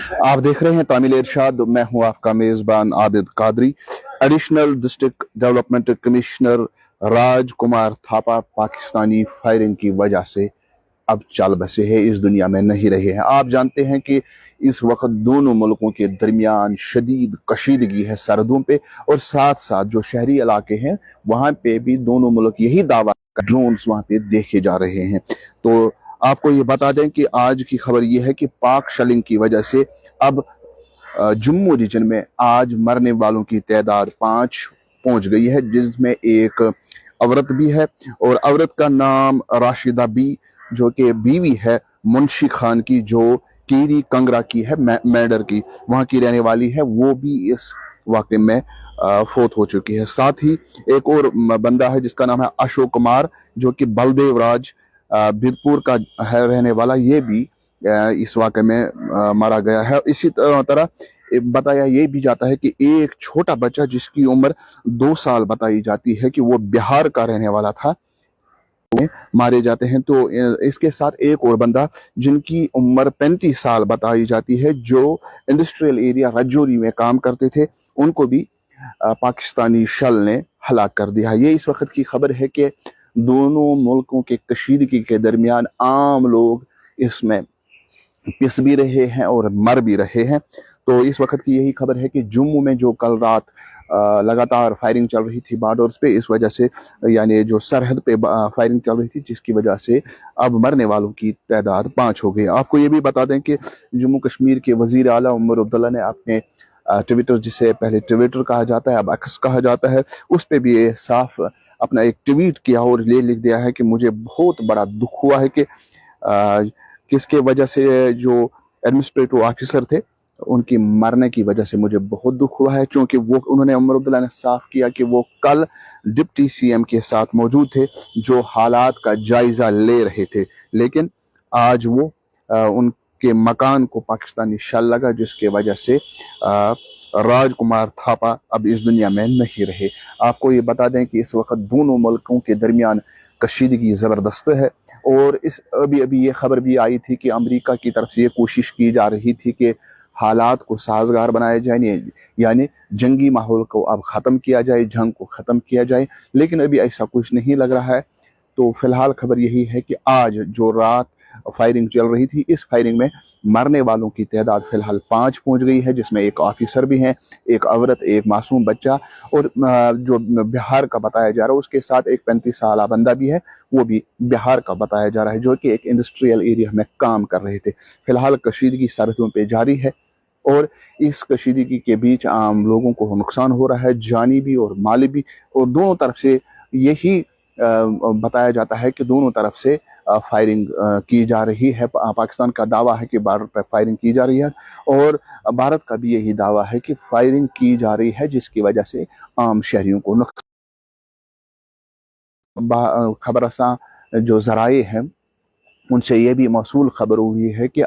आप देख रहे हैं तामिल इरशाद। मैं हूं आपका मेजबान Abid Qadri. Additional district development commissioner Rajkumar Thapa Pakistani firing की वजह से अब चल बसे हैं, इस दुनिया में नहीं रहे हैं। आप जानते हैं कि इस वक्त दोनों मुल्कों के दरमियान शदीद कशीदगी है सरहदों पे, और साथ साथ जो शहरी इलाके हैं वहां पे भी दोनों मुल्क यही दावा ड्रोन्स वहां पे देखे जा रहे हैं। तो आपको ये बता दें कि आज की खबर ये है कि पाक शलिंग की वजह से अब जम्मू रीजन में आज मरने वालों की तादाद 5 पहुंच गई है, जिसमें एक औरत भी है, और औरत का नाम राशिदा बी, जो कि बीवी है मुंशी खान की, जो कीरी कंगरा की है, मैडर की वहां की रहने वाली है। वो भी इस वाक़े में फोत हो चुकी है। साथ ही एक और बंदा है जिसका नाम है अशोक कुमार, जो कि बलदेव राज बिरपुर का है रहने वाला, ये भी इस वाक़े में मारा गया है। इसी तरह बताया ये भी जाता है कि एक छोटा बच्चा जिसकी उम्र 2 साल बताई जाती है कि वो बिहार का रहने वाला था, मारे जाते हैं। तो इसके साथ एक और बंदा जिनकी उम्र 35 साल बताई जाती है, जो इंडस्ट्रियल एरिया रजौरी में काम करते थे, उनको भी पाकिस्तानी शल ने हलाक कर दिया। ये इस वक्त की खबर है कि दोनों मुल्कों के कशीदगी के दरमियान आम लोग इसमें पिस भी रहे हैं और मर भी रहे हैं। तो इस वक्त की यही खबर है कि जम्मू में जो कल रात लगातार फायरिंग चल रही थी बॉर्डर्स पे, इस वजह से यानी जो सरहद पे फायरिंग चल रही थी, जिसकी वजह से अब मरने वालों की तादाद 5 हो गई। आपको ये भी बता दें कि जम्मू कश्मीर के वजीर आला उमर अब्दुल्ला ने अपने ट्विटर, जिसे पहले ट्विटर कहा जाता है अब एक्स कहा जाता है, उस पर भी ये साफ अपना एक ट्वीट किया और ये लिख दिया है कि मुझे बहुत बड़ा दुख हुआ है कि किसके वजह से जो एडमिनिस्ट्रेटिव ऑफिसर थे उनकी मरने की वजह से मुझे बहुत दुख हुआ है, क्योंकि वो उन्होंने उमर अब्दुल्ला ने साफ किया कि वो कल डिप्टी सीएम के साथ मौजूद थे जो हालात का जायजा ले रहे थे, लेकिन आज वो उनके मकान को पाकिस्तानी शल लगा, जिसके वजह से राजकुमार थापा अब इस दुनिया में नहीं रहे। आपको ये बता दें कि इस वक्त दोनों मुल्कों के दरमियान कशीदगी ज़बरदस्त है, और इस अभी ये खबर भी आई थी कि अमेरिका की तरफ से ये कोशिश की जा रही थी कि हालात को साजगार बनाया जाए, यानी जंगी माहौल को अब ख़त्म किया जाए, जंग को ख़त्म किया जाए, लेकिन अभी ऐसा कुछ नहीं लग रहा है। तो फिलहाल खबर यही है कि आज जो रात फायरिंग चल रही थी, इस फायरिंग में मरने वालों की तादाद फिलहाल 5 पहुंच गई है, जिसमें एक ऑफिसर भी हैं, एक औरत, एक मासूम बच्चा, और जो बिहार का बताया जा रहा है उसके साथ एक 35 साल बंदा भी है, वो भी बिहार का बताया जा रहा है, जो कि एक इंडस्ट्रियल एरिया में काम कर रहे थे। फिलहाल कशीदगी सरहदों पर जारी है, और इस कशीदगी के बीच आम लोगों को नुकसान हो रहा है, जानी भी और माली भी, और दोनों तरफ से यही बताया जाता है कि दोनों तरफ से फायरिंग की जा रही है। पाकिस्तान का दावा है कि भारत पर फायरिंग की जा रही है, और भारत का भी यही दावा है कि फायरिंग की जा रही है, जिसकी वजह से आम शहरियों को नुकसान। खबरसां जो जराए हैं उनसे ये भी मौसूल खबर हुई है कि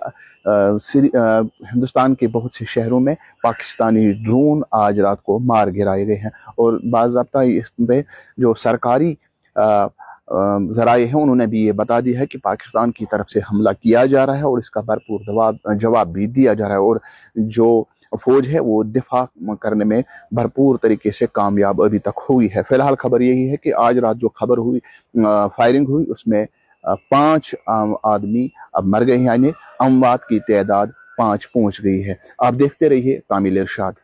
हिंदुस्तान के बहुत से शहरों में पाकिस्तानी ड्रोन आज रात को मार गिराए गए हैं, और बाज़ाब्ता इसमें जो सरकारी ज़राए हैं उन्होंने भी ये बता दिया है कि पाकिस्तान की तरफ से हमला किया जा रहा है, और इसका भरपूर जवाब भी दिया जा रहा है, और जो फौज है वो दिफा करने में भरपूर तरीके से कामयाब अभी तक हुई है। फिलहाल खबर यही है कि आज रात जो खबर हुई, फायरिंग हुई, उसमें 5 आदमी अब मर गए हैं, यानी अमवात की तादाद 5 पहुंच गई है। आप देखते रहिए तामिल इरशाद।